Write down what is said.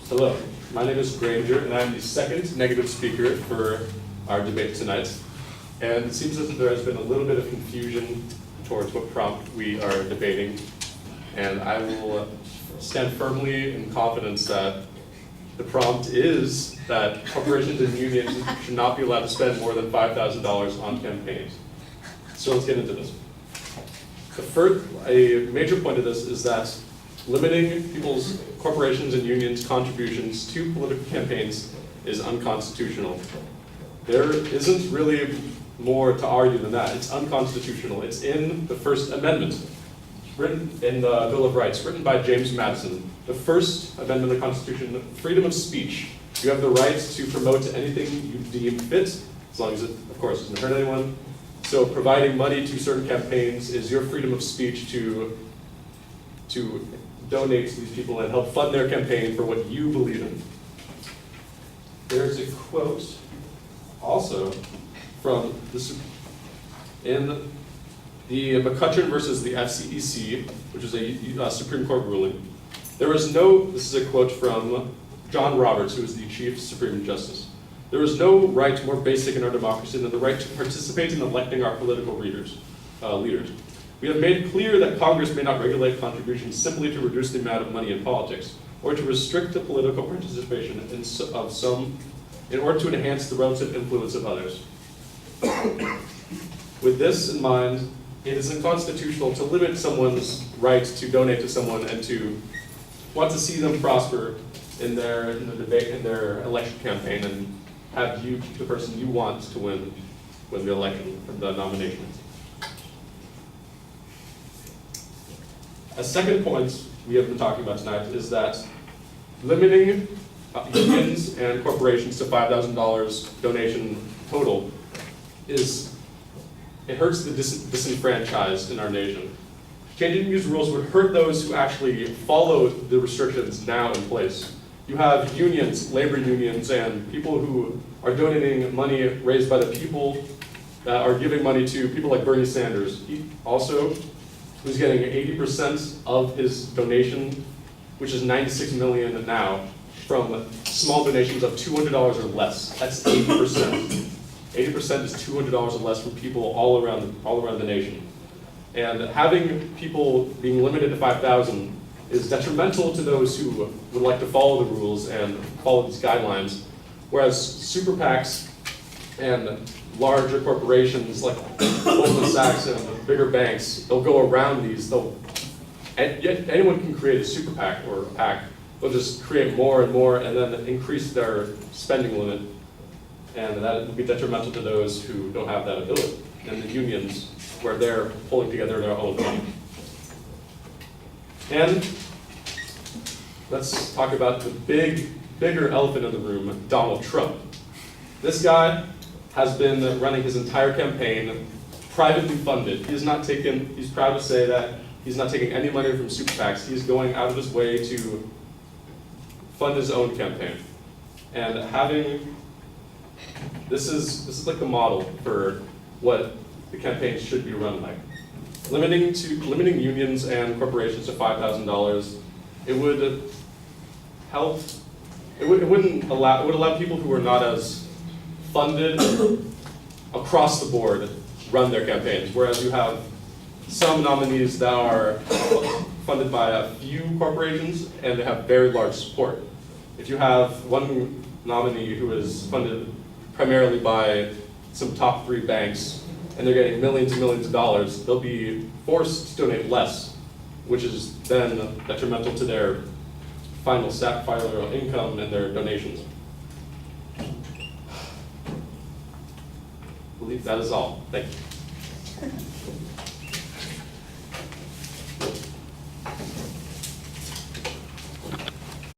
Hello, my name is Granger, and I'm the second negative speaker for our debate tonight. And it seems as if there has been a little bit of confusion towards what prompt we are debating. And I will stand firmly in confidence that the prompt is that corporations and unions should not be allowed to spend more than $5,000 on campaigns. So let's get into this. A major point of this is that limiting people's corporations and unions' contributions to political campaigns is unconstitutional. There isn't really more to argue than that. It's unconstitutional. It's in the First Amendment, written in the Bill of Rights, written by James Madison. The First Amendment of the Constitution, freedom of speech. You have the right to promote anything you deem fit, as long as it, of course, doesn't hurt anyone. So providing money to certain campaigns is your freedom of speech to donate to these people and help fund their campaign for what you believe in. There's a quote also from in the McCutcheon versus the FCEC, which is a Supreme Court ruling. This is a quote from John Roberts, who is the Chief Supreme Justice. There is no right more basic in our democracy than the right to participate in electing our political leaders. We have made clear that Congress may not regulate contributions simply to reduce the amount of money in politics, or to restrict the political participation of some in order to enhance the relative influence of others. With this in mind, it is unconstitutional to limit someone's right to donate to someone and to want to see them prosper in their election campaign and have you, the person you want to win the election, the nomination. A second point we have been talking about tonight is that limiting unions and corporations to $5,000 donation total it hurts the disenfranchised in our nation. Changing these rules would hurt those who actually follow the restrictions now in place. You have unions, labor unions, and people who are donating money raised by the people that are giving money to people like Bernie Sanders. He also, who's getting 80% of his donation, which is $96 million now, from small donations of $200 or less. That's 80%. 80% is $200 or less from people all around the nation. And having people being limited to 5,000 is detrimental to those who would like to follow the rules and follow these guidelines, whereas super PACs and larger corporations like Goldman Sachs and bigger banks, they'll go around these. Anyone can create a super PAC or a PAC. They'll just create more and more and then increase their spending limit. And that would be detrimental to those who don't have that ability. And the unions, where they're pulling together their own money. And let's talk about the bigger elephant in the room, Donald Trump. This guy has been running his entire campaign privately funded. He's proud to say that he's not taking any money from super PACs. He's going out of his way to fund his own campaign. And this is like the model for what the campaign should be run like. Limiting unions and corporations to $5,000, it would help. It would allow people who are not as funded across the board run their campaigns. Whereas you have some nominees that are funded by a few corporations and they have very large support. If you have one nominee who is funded primarily by some top 3 banks, and they're getting millions and millions of dollars, they'll be forced to donate less, which is then detrimental to their final income and their donations. I believe that is all. Thank you.